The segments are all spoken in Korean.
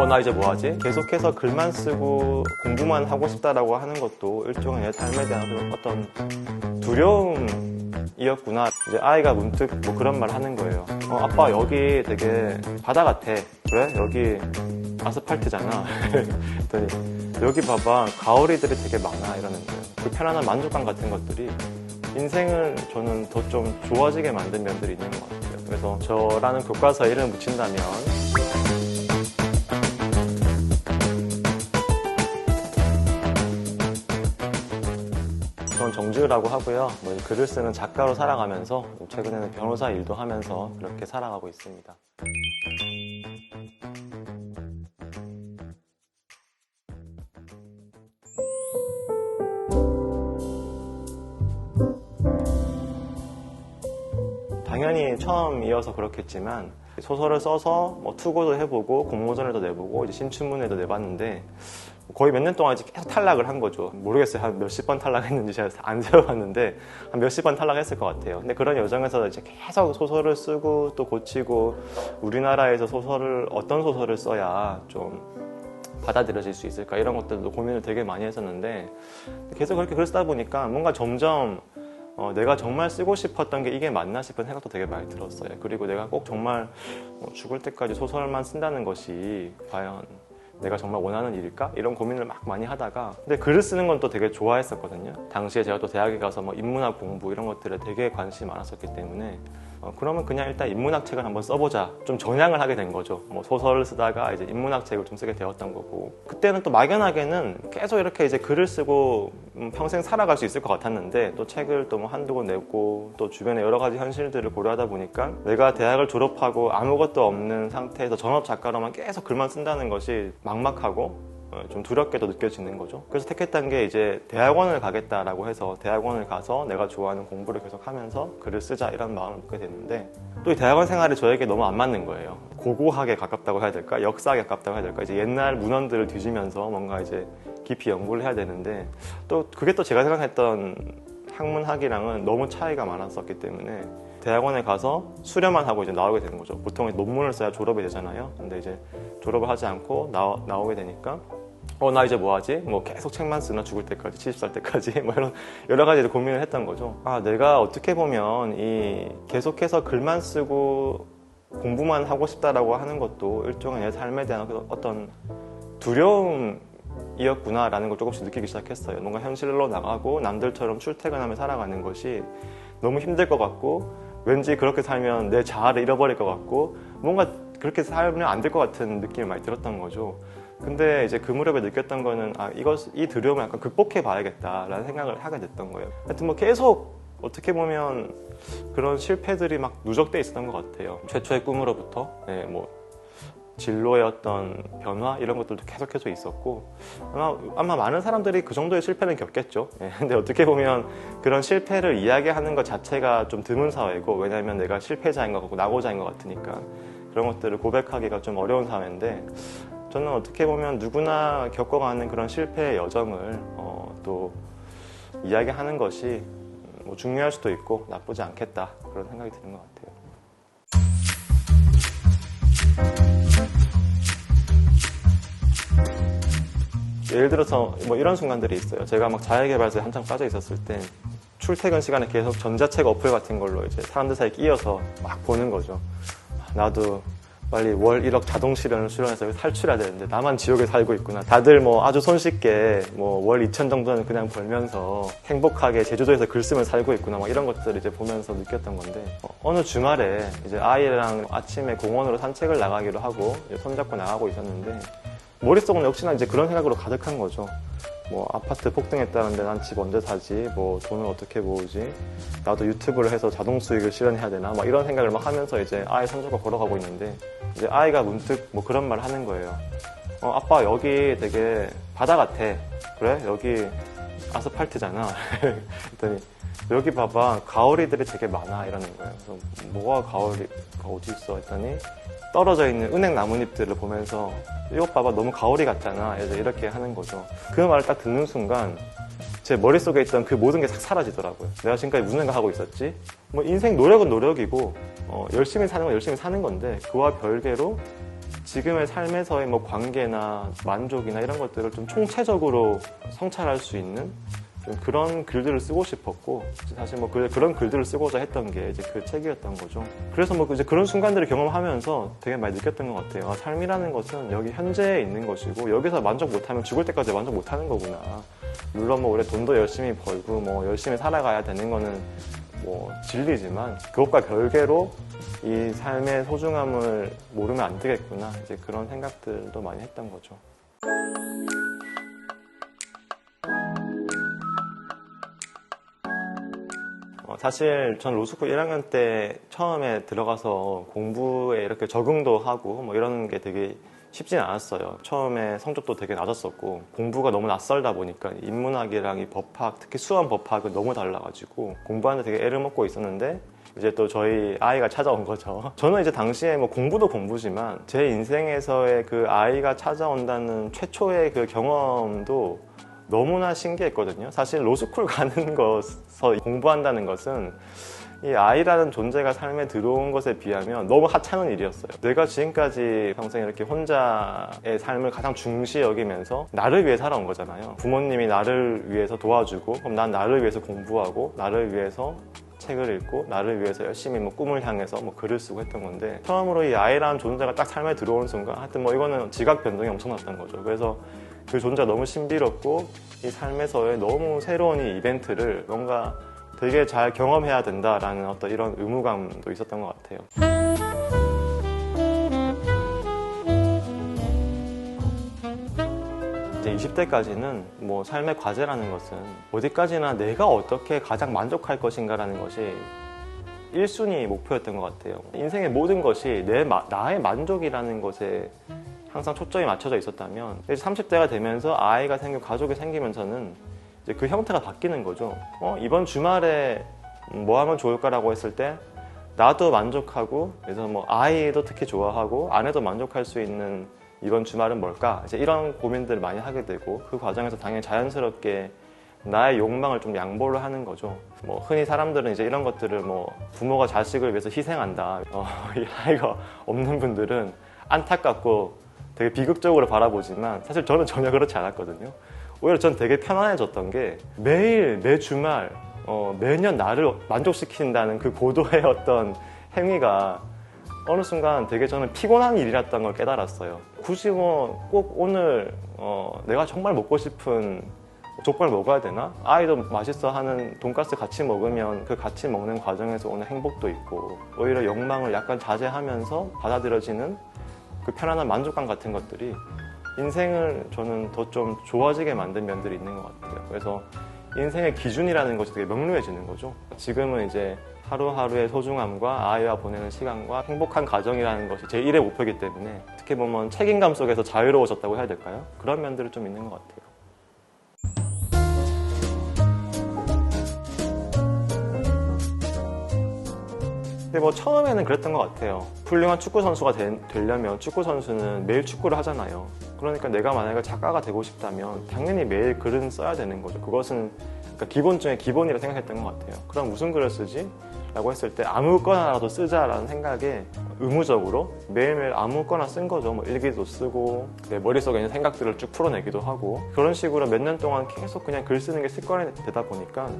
나 이제 뭐 하지? 계속해서 글만 쓰고 공부만 하고 싶다라고 하는 것도 일종의 내 삶에 대한 어떤 두려움이었구나. 이제 아이가 문득 뭐 그런 말 하는 거예요. 아빠 여기 되게 바다 같아. 그래? 여기 아스팔트잖아. 그랬더니 여기 봐봐 가오리들이 되게 많아 이러는 거예요. 그 편안한 만족감 같은 것들이 인생을 저는 더 좀 좋아지게 만든 면들이 있는 것 같아요. 그래서 저라는 교과서에 이름을 붙인다면 저는 정지우라고 하고요. 글을 쓰는 작가로 살아가면서 최근에는 변호사 일도 하면서 그렇게 살아가고 있습니다. 당연히 처음이어서 그렇겠지만 소설을 써서 투고도 해보고 공모전에도 내보고 이제 신춘문예도 내봤는데 거의 몇 년 동안 이제 계속 탈락을 한 거죠. 모르겠어요. 한 몇십 번 탈락했는지 제가 안 세어봤는데 한 몇십 번 탈락했을 것 같아요. 근데 그런 여정에서 이제 계속 소설을 쓰고 또 고치고 우리나라에서 어떤 소설을 써야 좀 받아들여질 수 있을까 이런 것들도 고민을 되게 많이 했었는데 계속 그렇게 글 쓰다 보니까 뭔가 점점 내가 정말 쓰고 싶었던 게 이게 맞나 싶은 생각도 되게 많이 들었어요. 그리고 내가 꼭 정말 죽을 때까지 소설만 쓴다는 것이 과연 내가 정말 원하는 일일까? 이런 고민을 막 많이 하다가 근데 글을 쓰는 건 또 되게 좋아했었거든요. 당시에 제가 또 대학에 가서 인문학 공부 이런 것들에 되게 관심이 많았었기 때문에 그러면 그냥 일단 인문학 책을 한번 써보자. 좀 전향을 하게 된 거죠. 소설을 쓰다가 이제 인문학 책을 좀 쓰게 되었던 거고 그때는 또 막연하게는 계속 이렇게 이제 글을 쓰고 평생 살아갈 수 있을 것 같았는데 또 책을 또 한두 권 내고 또 주변에 여러 가지 현실들을 고려하다 보니까 내가 대학을 졸업하고 아무것도 없는 상태에서 전업 작가로만 계속 글만 쓴다는 것이 막막하고 좀 두렵게도 느껴지는 거죠. 그래서 택했던 게 이제 대학원을 가겠다라고 해서 대학원을 가서 내가 좋아하는 공부를 계속 하면서 글을 쓰자 이런 마음을 먹게 됐는데 또 이 대학원 생활이 저에게 너무 안 맞는 거예요. 고고학에 가깝다고 해야 될까? 역사에 가깝다고 해야 될까? 이제 옛날 문헌들을 뒤지면서 뭔가 이제 깊이 연구를 해야 되는데 또 그게 또 제가 생각했던 학문학이랑은 너무 차이가 많았었기 때문에 대학원에 가서 수료만 하고 이제 나오게 되는 거죠. 보통 논문을 써야 졸업이 되잖아요. 근데 이제 졸업을 하지 않고 나오게 되니까 나 이제 뭐 하지? 계속 책만 쓰나 죽을 때까지 70살 때까지 이런 여러 가지 고민을 했던 거죠. 내가 어떻게 보면 계속해서 글만 쓰고 공부만 하고 싶다라고 하는 것도 일종의 내 삶에 대한 어떤 두려움이었구나라는 걸 조금씩 느끼기 시작했어요. 뭔가 현실로 나가고 남들처럼 출퇴근하며 살아가는 것이 너무 힘들 것 같고 왠지 그렇게 살면 내 자아를 잃어버릴 것 같고 뭔가 그렇게 살면 안 될 것 같은 느낌이 많이 들었던 거죠. 근데 이제 그 무렵에 느꼈던 거는 이 두려움을 약간 극복해 봐야겠다라는 생각을 하게 됐던 거예요. 하여튼 계속 어떻게 보면 그런 실패들이 막 누적돼 있었던 것 같아요. 최초의 꿈으로부터 진로의 어떤 변화 이런 것들도 계속해서 있었고 아마 많은 사람들이 그 정도의 실패는 겪겠죠. 근데 어떻게 보면 그런 실패를 이야기하는 것 자체가 좀 드문 사회고 왜냐하면 내가 실패자인 것 같고 낙오자인 것 같으니까 그런 것들을 고백하기가 좀 어려운 사회인데 저는 어떻게 보면 누구나 겪어가는 그런 실패의 여정을 또 이야기하는 것이 중요할 수도 있고 나쁘지 않겠다 그런 생각이 드는 것 같아요. 예를 들어서 이런 순간들이 있어요. 제가 자율개발서에 한창 빠져 있었을 때 출퇴근 시간에 계속 전자책 어플 같은 걸로 이제 사람들 사이에 끼어서 막 보는 거죠. 나도 빨리 월 1억 자동 실현을 수련해서 탈출해야 되는데 나만 지옥에 살고 있구나. 다들 아주 손쉽게 월 2천 정도는 그냥 벌면서 행복하게 제주도에서 글 쓰면 살고 있구나. 이런 것들을 이제 보면서 느꼈던 건데 어느 주말에 이제 아이랑 아침에 공원으로 산책을 나가기로 하고 손잡고 나가고 있었는데 머릿속은 역시나 이제 그런 생각으로 가득한 거죠. 아파트 폭등했다는데 난 집 언제 사지? 돈을 어떻게 모으지? 나도 유튜브를 해서 자동 수익을 실현해야 되나? 이런 생각을 하면서 이제 아이 손잡고 걸어가고 있는데 이제 아이가 문득 그런 말을 하는 거예요. 아빠 여기 되게 바다 같아. 그래? 여기 아스팔트잖아. 그랬더니 여기 봐봐 가오리들이 되게 많아 이러는 거예요. 그래서 뭐가 가오리가 어디 있어? 했더니 떨어져 있는 은행 나뭇잎들을 보면서 이거 봐봐 너무 가오리 같잖아 이렇게 하는 거죠. 그 말을 딱 듣는 순간 제 머릿속에 있던 그 모든 게 싹 사라지더라고요. 내가 지금까지 무슨 생각하고 있었지? 인생 노력은 노력이고 열심히 사는 건 열심히 사는 건데 그와 별개로 지금의 삶에서의 뭐 관계나 만족이나 이런 것들을 좀 총체적으로 성찰할 수 있는 좀 그런 글들을 쓰고 싶었고, 사실 뭐 그런 글들을 쓰고자 했던 게 이제 그 책이었던 거죠. 그래서 뭐 이제 그런 순간들을 경험하면서 되게 많이 느꼈던 것 같아요. 삶이라는 것은 여기 현재에 있는 것이고, 여기서 만족 못하면 죽을 때까지 만족 못하는 거구나. 물론 뭐 우리 돈도 열심히 벌고 뭐 열심히 살아가야 되는 거는 뭐 진리지만, 그것과 별개로 이 삶의 소중함을 모르면 안 되겠구나. 이제 그런 생각들도 많이 했던 거죠. 사실 전 로스쿨 1학년 때 처음에 들어가서 공부에 이렇게 적응도 하고 뭐 이런 게 되게 쉽진 않았어요. 처음에 성적도 되게 낮았었고, 공부가 너무 낯설다 보니까 인문학이랑 이 법학, 특히 수험 법학은 너무 달라가지고 공부하는데 되게 애를 먹고 있었는데, 이제 또 저희 아이가 찾아온 거죠. 저는 이제 당시에 뭐 공부도 공부지만 제 인생에서의 그 아이가 찾아온다는 최초의 그 경험도 너무나 신기했거든요. 사실 로스쿨 가는 것서 공부한다는 것은 이 아이라는 존재가 삶에 들어온 것에 비하면 너무 하찮은 일이었어요. 내가 지금까지 평생 이렇게 혼자의 삶을 가장 중시 여기면서 나를 위해 살아온 거잖아요. 부모님이 나를 위해서 도와주고, 그럼 난 나를 위해서 공부하고, 나를 위해서 책을 읽고, 나를 위해서 열심히 뭐 꿈을 향해서 뭐 글을 쓰고 했던 건데, 처음으로 이 아이라는 존재가 딱 삶에 들어오는 순간 하여튼 뭐 이거는 지각 변동이 엄청났던 거죠. 그래서 그 존재가 너무 신비롭고, 이 삶에서의 너무 새로운 이 이벤트를 뭔가 되게 잘 경험해야 된다라는 어떤 이런 의무감도 있었던 것 같아요. 이제 20대까지는 뭐 삶의 과제라는 것은 어디까지나 내가 어떻게 가장 만족할 것인가라는 것이 1순위 목표였던 것 같아요. 인생의 모든 것이 나의 만족이라는 것에 항상 초점이 맞춰져 있었다면, 이제 30대가 되면서 아이가 생기고 가족이 생기면서는 이제 그 형태가 바뀌는 거죠. 이번 주말에 뭐 하면 좋을까라고 했을 때 나도 만족하고, 그래서 뭐 아이도 특히 좋아하고 아내도 만족할 수 있는 이번 주말은 뭘까? 이제 이런 고민들을 많이 하게 되고, 그 과정에서 당연히 자연스럽게 나의 욕망을 좀 양보를 하는 거죠. 뭐 흔히 사람들은 이제 이런 것들을 뭐 부모가 자식을 위해서 희생한다. 이 아이가 없는 분들은 안타깝고 되게 비극적으로 바라보지만, 사실 저는 전혀 그렇지 않았거든요. 오히려 전 되게 편안해졌던 게, 매 주말 매년 나를 만족시킨다는 그 고도의 어떤 행위가 어느 순간 되게 저는 피곤한 일이었던 걸 깨달았어요. 굳이 뭐 꼭 오늘 내가 정말 먹고 싶은 족발을 먹어야 되나? 아이도 맛있어 하는 돈가스 같이 먹으면 그 같이 먹는 과정에서 오는 행복도 있고, 오히려 욕망을 약간 자제하면서 받아들여지는 그 편안한 만족감 같은 것들이 인생을 저는 더 좀 좋아지게 만든 면들이 있는 것 같아요. 그래서 인생의 기준이라는 것이 되게 명료해지는 거죠. 지금은 이제 하루하루의 소중함과 아이와 보내는 시간과 행복한 가정이라는 것이 제 1의 목표이기 때문에, 어떻게 보면 책임감 속에서 자유로워졌다고 해야 될까요? 그런 면들이 좀 있는 것 같아요. 근데 뭐 처음에는 그랬던 것 같아요. 훌륭한 축구 선수가 되려면 축구 선수는 매일 축구를 하잖아요. 그러니까 내가 만약에 작가가 되고 싶다면 당연히 매일 글은 써야 되는 거죠. 그것은 그러니까 기본 중에 기본이라 생각했던 것 같아요. 그럼 무슨 글을 쓰지? 라고 했을 때 아무거나라도 쓰자라는 생각에 의무적으로 매일매일 아무거나 쓴 거죠. 뭐 일기도 쓰고 내 머릿속에 있는 생각들을 쭉 풀어내기도 하고, 그런 식으로 몇 년 동안 계속 그냥 글 쓰는 게 습관이 되다 보니까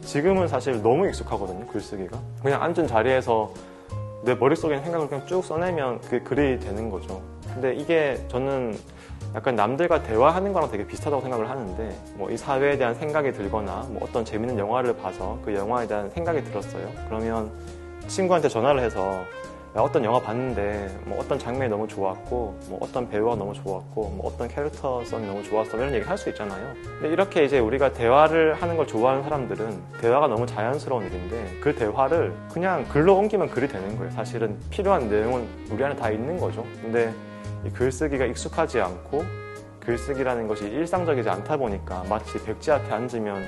지금은 사실 너무 익숙하거든요, 글쓰기가. 그냥 앉은 자리에서 내 머릿속에 있는 생각을 그냥 쭉 써내면 그게 글이 되는 거죠. 근데 이게 저는 약간 남들과 대화하는 거랑 되게 비슷하다고 생각을 하는데, 뭐 이 사회에 대한 생각이 들거나 뭐 어떤 재밌는 영화를 봐서 그 영화에 대한 생각이 들었어요. 그러면 친구한테 전화를 해서 야, 어떤 영화 봤는데 뭐 어떤 장면이 너무 좋았고, 뭐 어떤 배우가 너무 좋았고, 뭐 어떤 캐릭터성이 너무 좋았어, 이런 얘기 할 수 있잖아요. 근데 이렇게 이제 우리가 대화를 하는 걸 좋아하는 사람들은 대화가 너무 자연스러운 일인데, 그 대화를 그냥 글로 옮기면 글이 되는 거예요. 사실은 필요한 내용은 우리 안에 다 있는 거죠. 근데 이 글쓰기가 익숙하지 않고 글쓰기라는 것이 일상적이지 않다 보니까 마치 백지 앞에 앉으면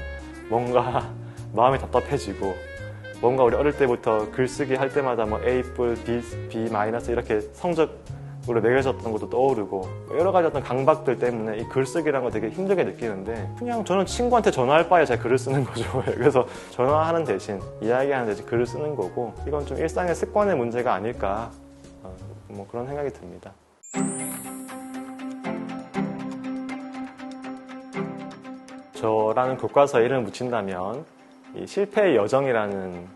뭔가 마음이 답답해지고, 뭔가 우리 어릴 때부터 글쓰기 할 때마다 뭐 A+, B- 이렇게 성적으로 매겨졌던 것도 떠오르고, 여러 가지 어떤 강박들 때문에 이 글쓰기라는 걸 되게 힘들게 느끼는데, 그냥 저는 친구한테 전화할 바에 제 글을 쓰는 거죠. 그래서 전화하는 대신, 이야기하는 대신 글을 쓰는 거고, 이건 좀 일상의 습관의 문제가 아닐까, 뭐 그런 생각이 듭니다. 저라는 교과서에 이름을 붙인다면 이 실패의 여정이라는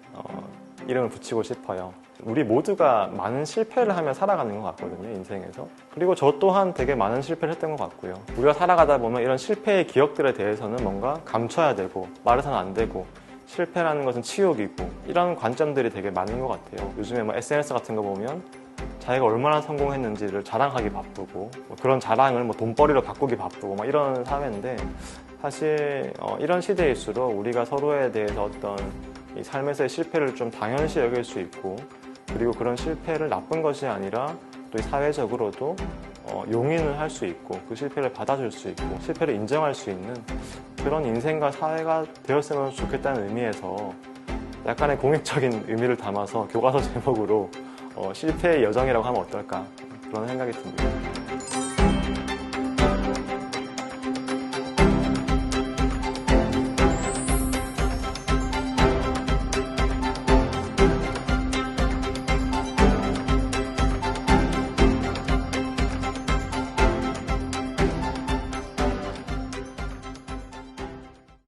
이름을 붙이고 싶어요. 우리 모두가 많은 실패를 하며 살아가는 것 같거든요, 인생에서. 그리고 저 또한 되게 많은 실패를 했던 것 같고요. 우리가 살아가다 보면 이런 실패의 기억들에 대해서는 뭔가 감춰야 되고 말해서는 안 되고 실패라는 것은 치욕이고 이런 관점들이 되게 많은 것 같아요. 요즘에 뭐 SNS 같은 거 보면 자기가 얼마나 성공했는지를 자랑하기 바쁘고 그런 자랑을 뭐 돈벌이로 바꾸기 바쁘고 막 이런 사회인데 사실 이런 시대일수록 우리가 서로에 대해서 어떤 이 삶에서의 실패를 좀 당연시 여길 수 있고 그리고 그런 실패를 나쁜 것이 아니라 또 사회적으로도 용인을 할 수 있고 그 실패를 받아줄 수 있고 실패를 인정할 수 있는 그런 인생과 사회가 되었으면 좋겠다는 의미에서 약간의 공익적인 의미를 담아서 교과서 제목으로 실패의 여정이라고 하면 어떨까 그런 생각이 듭니다.